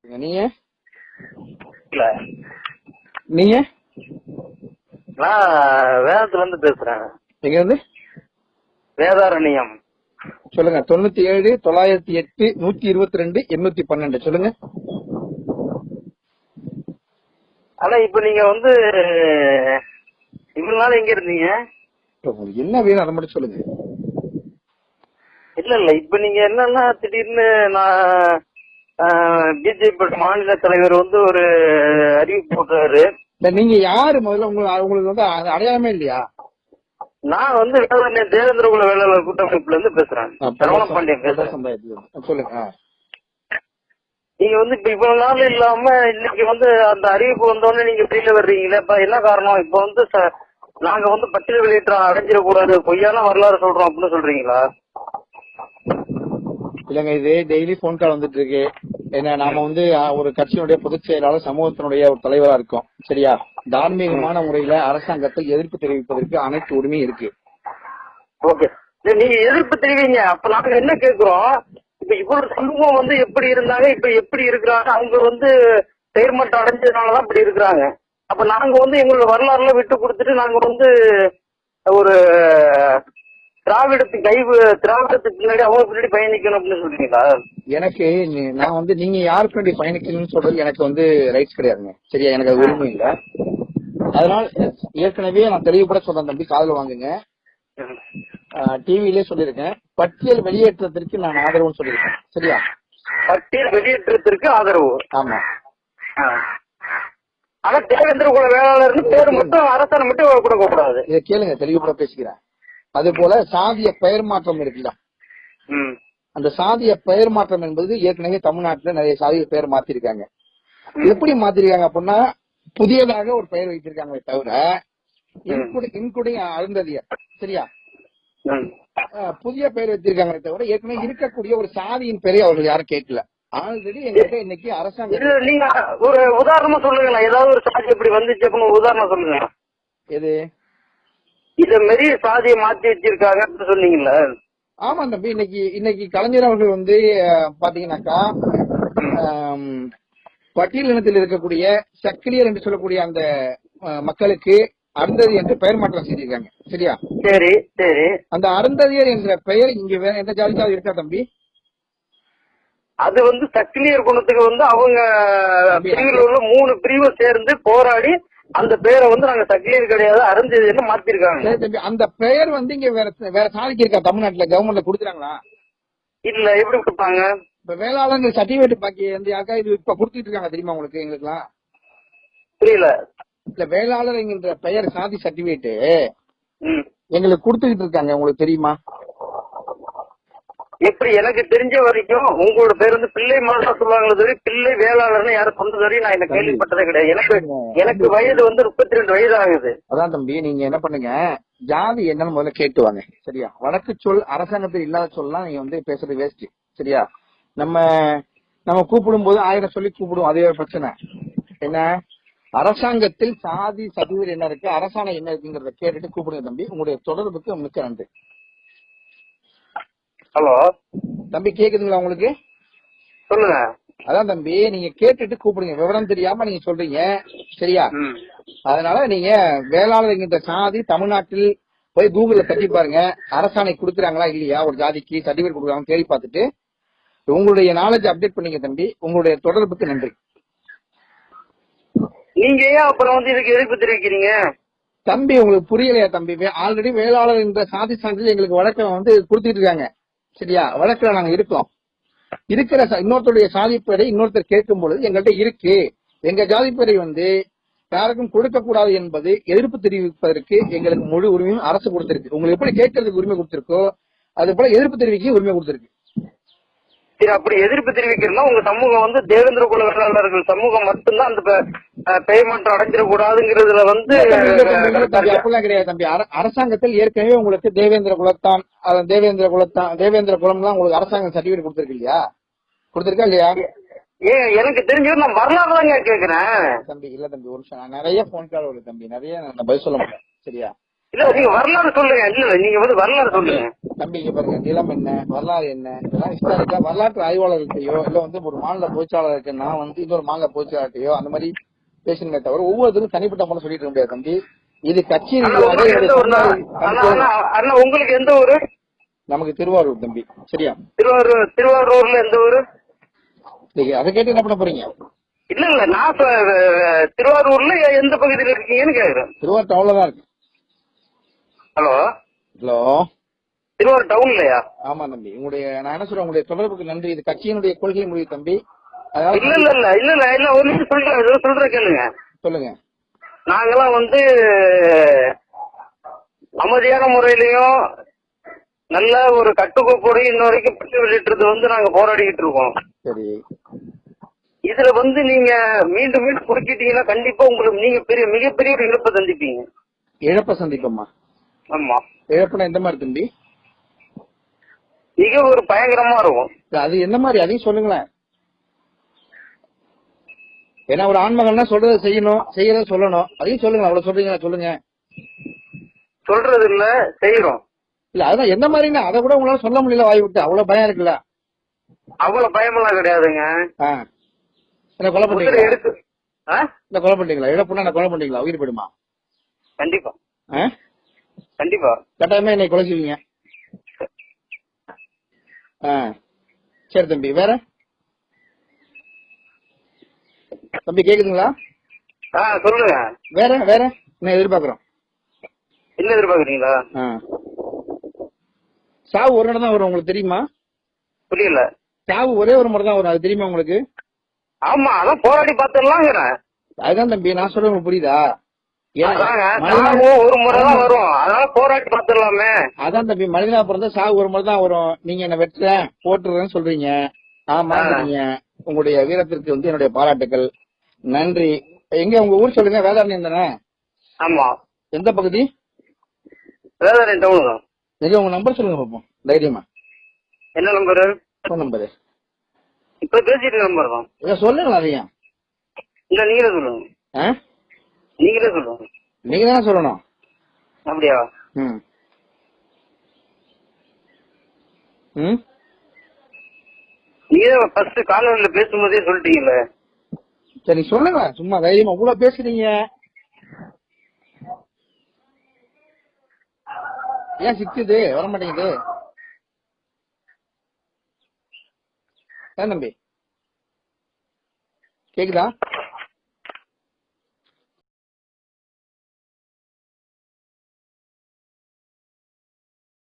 நீங்க இல்ல நீங்க நான் வேதத்துல இருந்து பேசுறேன். எங்க இருந்து? வேதாரண்யம். சொல்லுங்க. 97 908 122 812 சொல்லுங்க. ஆனா இப்ப நீங்க வந்து இவ்வளவு நாள் எங்க இருந்தீங்க? உங்களுக்கு என்ன வேணும் அதை மட்டும் சொல்லுங்க. இல்ல இப்ப நீங்க என்னன்னா திடீர்னு நான் பிஜேபி மாநில தலைவர் வந்து ஒரு அறிவிப்பு போட்டாரு. நீங்க யாரு முதல்ல? உங்களுக்கு வந்து அடையாளமே இல்லையா? நான் வந்து தேவேந்திர குல வேளாளர் கூட்டமைப்புல இருந்து பேசுறேன். சரவண பாண்டியன் பேசுறேன். சொல்லுங்க. நீங்க வந்து இப்ப இவ்வளவு நாள் இல்லாம இன்னைக்கு வந்து அந்த அறிவிப்பு வந்தோடனே நீங்க வெளியில வர்றீங்களே, இப்ப என்ன காரணம்? இப்ப வந்து நாங்க வந்து பட்டியல் வெளியேற்றம் அடைஞ்சிடக்கூடாது, பொய்யான வரலாறு சொல்றோம் அப்படின்னு சொல்றீங்களா? இல்லங்க, இது டெய்லி போன் கால் வந்துட்டு இருக்கு. என்ன, நாம வந்து ஒரு கட்சியினுடைய பொதுச் செயலாளர், சமூகத்தினுடைய ஒரு தலைவரா இருக்கோம். சரியா? தார்மீகமான முறையில அரசாங்கத்தில் எதிர்ப்பு தெரிவிப்பதற்கு அனைத்து உரிமையும் இருக்கு. ஓகே, நீங்க எதிர்ப்பு தெரிவிங்க. அப்ப நாங்க என்ன கேக்குறோம், இப்ப இவ்வளவு சமூகம் வந்து எப்படி இருந்தாங்க, இப்ப எப்படி இருக்கிறாங்க? அவங்க வந்து செயற்மட்டம் அடைஞ்சதுனாலதான் இப்படி இருக்கிறாங்க. அப்ப நாங்க வந்து எங்களோட வரலாறுல விட்டு கொடுத்துட்டு நாங்க வந்து ஒரு திராவிடத்துக்கு பின்னாடி அவங்க பின்னாடி பயணிக்கணும் அப்படின்னு சொல்றீங்களா? எனக்கு நான் வந்து நீங்க யாருக்கு வேண்டி பயணிக்கணும்னு சொல்றது எனக்கு வந்து ரைட்ஸ் கிடையாதுங்க. சரியா? எனக்கு அது உரிமை இல்ல. அதனால ஏற்கனவே நான் தெளிவுபட சொல்றேன் தம்பி, காதுல வாங்குங்க. டிவிலே சொல்லிருக்கேன், பட்டியல் வெளியேற்றத்திற்கு நான் ஆதரவுன்னு சொல்லியிருக்கேன். சரியா? பட்டியல் வெளியேற்றத்திற்கு ஆதரவு. ஆமா. ஆனா தேவேந்திர குல வேளாளர்னு பேர் மட்டும் அரசாணை மட்டும் கொடுக்க கூடாது. இதை கேளுங்க, தெளிவுபட பேசுகிறேன். அது போல சாதிய பெயர் மாற்றம் இருக்குல்ல, அந்த சாதிய பெயர் மாற்றம் என்பது ஏற்கனவே தமிழ்நாட்டுல நிறைய சாதிய பெயர் மாத்திருக்காங்க. எப்படி மாத்திருக்காங்க அப்படின்னா, புதியதாக ஒரு பெயர் வைத்திருக்காங்களே தவிர இன்குடிங் அருந்ததியர். சரியா? புதிய பெயர் வச்சிருக்காங்களே தவிர ஏற்கனவே இருக்கக்கூடிய ஒரு சாதியின் பெயரை அவர்கள் யாரும் கேட்கல. ஆல்ரெடி எங்கிட்ட இன்னைக்கு அரசாங்கம். நீங்க ஒரு உதாரணமா சொல்லுங்களா, ஏதாவது ஒரு சாதி இப்படி வந்துச்சு அப்படின்னு உதாரணம் சொல்லுங்க. எது இத மாரி சாதியை மாத்தி வச்சிருக்காங்க சொன்னீங்கல்ல? ஆமா தம்பி, இன்னைக்கு கலைஞர் அவர்கள் வந்து பாத்தீங்கன்னாக்கா, பட்டியல் இனத்தில் இருக்கக்கூடிய சக்கிலியர் என்று சொல்லக்கூடிய அந்த மக்களுக்கு அருந்ததி என்று பெயர் மாற்றம் செய்திருக்காங்க. சரியா? சரி சரி. அந்த அருந்ததியர் என்ற பெயர் இங்க வேற எந்த ஜாதிக்காவது இருக்கா தம்பி? அது வந்து சக்கிலியர் குணத்துக்கு வந்து அவங்க பிரிவில் உள்ள 3 பிரிவு சேர்ந்து போராடி அந்த பெயரை வந்து நாங்க சக்கிலியர் கிடையாது அருந்ததியர்னு மாத்திருக்காங்க. அந்த பெயர் வந்து இங்க வேற சாதிக்கு இருக்கா? தமிழ்நாட்டுல கவர்மெண்ட்ல கொடுக்குறாங்களா? இல்ல, எப்படி கொடுப்பாங்க? இப்ப வேளாளர் சர்டிபிகேட் பாக்கி வந்து யாக்கா இது இப்ப கொடுத்துட்டு இருக்காங்க தெரியுமா உங்களுக்கு? எங்களுக்குலாம் புரியல. இல்ல, வேளாளர் என்கின்ற பெயர் சாதி சர்டிபிகேட் எங்களுக்கு கொடுத்துக்கிட்டு இருக்காங்க, உங்களுக்கு தெரியுமா? எப்படி? எனக்கு தெரிஞ்ச வரைக்கும் உங்களோட பேர் வந்து பிள்ளை மாதம் சொல்லுவாங்களே, பிள்ளை வேளாளர்னு யாரும் சொன்னது வரையும் நான் என்ன கேள்விப்பட்டதே கிடையாது. எனக்கு வயது வந்து 32 வயது ஆகுது. அதான் தம்பி, நீங்க என்ன பண்ணுங்க, ஜாதி என்னன்னு முதல்ல கேட்டு வாங்க. சரியா? வழக்கு சொல் அரசாங்கத்தில் இல்லாத சொல்லலாம் நீங்க வந்து பேசுறது வேஸ்ட். சரியா? நம்ம கூப்பிடும் போது 1000 சொல்லி கூப்பிடுவோம், அதே ஒரு பிரச்சனை. என்ன, அரசாங்கத்தில் சாதி சர்டிபிகேட் என்ன இருக்கு, அரசாணை என்ன இருக்குங்கிறத கேட்டுட்டு கூப்பிடுங்க தம்பி. உங்களுடைய தொடர்புக்கு மிக்க நன்றி. ஹலோ தம்பி, கேக்குதுங்களா உங்களுக்கு? சொல்லுங்க. அதான் தம்பி, நீங்க கேட்டுட்டு கூப்பிடுங்க. விவரம் தெரியாம நீங்க சொல்றீங்க. சரியா? அதனால நீங்க வேளாளர் என்கின்ற சாதி தமிழ்நாட்டில் போய் கூகுள்ல தட்டி பாருங்க, அரசாணை கொடுக்குறாங்களா இல்லையா, ஒரு ஜாதிக்கு சர்டிபிகேட் கொடுக்குறாங்க தேடி பார்த்துட்டு உங்களுடைய நாலேஜ் அப்டேட் பண்ணீங்க தம்பி. உங்களுடைய தொடர்புக்கு நன்றி. நீங்க ஏன் அப்புறம் வந்து இதுக்கு எதிர்ப்பு தெரிவிக்கிறீங்க தம்பி? உங்களுக்கு புரியலையா தம்பி? ஆல்ரெடி வேளாளர் என்ற சாதி சான்றிதழ் எங்களுக்கு வழக்கம் வந்து கொடுத்துட்டு இருக்காங்க. சரியா? வழக்குல நாங்க இருக்கோம். இருக்கிற இன்னொருத்தருடைய சாதிப்பேரை இன்னொருத்தர் கேட்கும் பொழுது எங்கள்கிட்ட இருக்கு, எங்க ஜாதிப்பேரை வந்து யாருக்கும் கொடுக்க கூடாது என்பது எதிர்ப்பு தெரிவிப்பதற்கு எங்களுக்கு முழு உரிமையும் அரசு கொடுத்திருக்கு. உங்களுக்கு எப்படி கேட்கறதுக்கு உரிமை கொடுத்திருக்கோ அது போல எதிர்ப்பு தெரிவிக்க உரிமை கொடுத்திருக்கு. சரி, அப்படி எதிர்ப்பு தெரிவிக்கிறதுனா உங்க சமூகம் வந்து தேவேந்திர குல வேளாளர்கள் சமூகம் மட்டும்தான் அந்த பெயர் மாற்றம் அடைஞ்சிடக்கூடாதுங்கிறதுல வந்து அப்படிலாம் கிடையாது தம்பி. அரசாங்கத்தில் ஏற்கனவே உங்களுக்கு தேவேந்திர குலம் தான் உங்களுக்கு அரசாங்கம் சர்டிபிகேட் கொடுத்திருக்கு இல்லையா? கொடுத்திருக்கா இல்லையா? எனக்கு தெரிஞ்சது நான் வரலாறு தாங்க கேக்குறேன் தம்பி. இல்ல தம்பி, ஒரு நிமிஷம், நிறைய போன் கால் வருது தம்பி, நிறைய நான் பதில் சொல்ல மாட்டேன். சரியா? இல்ல நீங்க வரலாறு சொல்லுங்க. இல்ல நீங்க வந்து வரலாறு சொல்லுங்க. தம்பிங்க பாருங்க, நிலம் என்ன, வரலாறு என்ன, இதெல்லாம் ஹிஸ்டாரிக்கா வரலாற்று ஆய்வாளர்கிட்டயோ இல்ல வந்து ஒரு மாநில பொதுச்சாளருக்கு நான் வந்து இன்னொரு மாநில பொதுச்சாளர்கிட்டயோ அந்த மாதிரி பேசணுமே தவிர ஒவ்வொருத்தரும் தனிப்பட்ட முறை சொல்லிட்டு இருக்க முடியாது தம்பி. இது கட்சி அண்ணா உங்களுக்கு எந்த ஊரு? நமக்கு திருவாரூர் தம்பி. சரியா? திருவாரூர்ல எந்த ஊரு? அதை கேட்டு என்ன பண்ண போறீங்க? இல்ல இல்ல நான் திருவாரூர்ல எந்த பகுதியில் இருக்கீங்கன்னு கேக்குறேன். திருவாரூர் டவுன்ல தான் இருக்கு. ஹலோ ஹலோ, திருவாரூர் டவுன்லயா? ஆமா தம்பி. நான் என்ன சொல்றேன், உங்களுடைய தொடர்புக்கு நன்றி. இது கட்சியினுடைய கொள்கை முடிவு தம்பி. இல்ல இல்ல இல்ல இல்ல இல்ல இல்ல ஒரு நிமிஷம் சொல்றேன் கேளுங்க. சொல்லுங்க. நாங்கெல்லாம் வந்து அமைதியான முறையிலையும் நல்ல ஒரு கட்டுக்கோப்போடு இன்ன வரைக்கும் பட்டு வெளியிட்டு வந்து நாங்க போராடிக்கிட்டு இருக்கோம். சரி. இதுல வந்து நீங்க மீண்டும் மீண்டும் குறுக்கிட்டீங்கன்னா கண்டிப்பா உங்களுக்கு நீங்க மிகப்பெரிய ஒரு இழப்பை சந்திப்பீங்க. இழப்ப சந்திப்போமா? ஆமா. இழப்புனா எந்த மாதிரி தம்பி? மிக ஒரு பயங்கரமா இருக்கும். அது என்ன மாதிரி அதையும் சொல்லுங்களேன். ஏன்னா ஒரு ஆண்மகன்னா சொல்றதை செய்யணும், செய்யறத சொல்லணும். அதையும் சொல்லுங்க. அவ்வளவு சொல்றீங்களா? சொல்லுங்க. சொல்றது இல்ல, செய்யறோம். இல்ல அதான் என்ன மாதிரின்னா அதை கூட உங்களால சொல்ல முடியல வாய் விட்டு. அவ்வளவு பயம் இருக்குல்ல? அவ்வளவு பயமெல்லாம் கிடையாதுங்க. என்ன கொலை பண்ணீங்களா? இல்ல கொலை பண்ணீங்களா? இழப்புனா என்ன கொலை பண்ணீங்களா? உயிர் போயிடுமா? கண்டிப்பா கண்டிப்பா. கட்டாயமா என்னை கொலை செய்வீங்க. சரி தம்பி. வேற தம்பி கேக்குதுங்களா? சொல்லுங்க. வேற வேற என்ன எதிர்பார்க்கிறோம்? என்ன எதிர்பார்க்கறீங்களா? சாவு ஒரு இடம் தான் வரும், உங்களுக்கு தெரியுமா? புரியல. சாவு ஒரே ஒரு முறை தான் வரும், அது தெரியுமா உங்களுக்கு? ஆமா, அதான் போராடி பார்த்துடலாங்கிறேன். அதுதான் தம்பி நான் சொல்றேன், உங்களுக்கு புரியுதா? ஒரு முறை தான் வரும், அதனால போராடி பார்த்துடலாமே. அதான் தம்பி, மனிதனா பிறந்தா சாவு ஒரு முறை தான் வரும். நீங்க என்ன வெட்டுறேன் போட்டுறேன்னு சொல்றீங்க. ஆமா, உங்களுடைய வீரத்திற்கு வந்து என்னுடைய பாராட்டுக்கள், நன்றி. எங்க உங்க ஊர் சொல்லுங்க? வேதாரண்யம் தானே? ஆமா. எந்த பகுதி? வேதாரண்யம் டவுன் தான். எங்க உங்க நம்பர் சொல்லுங்க பாப்போம் தைரியமா. என்ன நம்பரு? Phone number. இப்ப பேசிட்டு நம்பர் தான். சொல்லுங்களா? அதையா இல்ல நீங்களே சொல்லுங்க. நீங்களே சொல்லுங்க. நீங்க தானே சொல்லணும். அப்படியா? நீங்க ஃபர்ஸ்ட் காலையில பேசும்போதே சொல்லிட்டீங்கல்ல. சரி சொல்லுங்க, சும்மா தைரியமா இவ்வளவு பேசுறீங்க. ஏன் சிக்குது வர மாட்டேங்குது? ஏன் தம்பி கேக்குதா?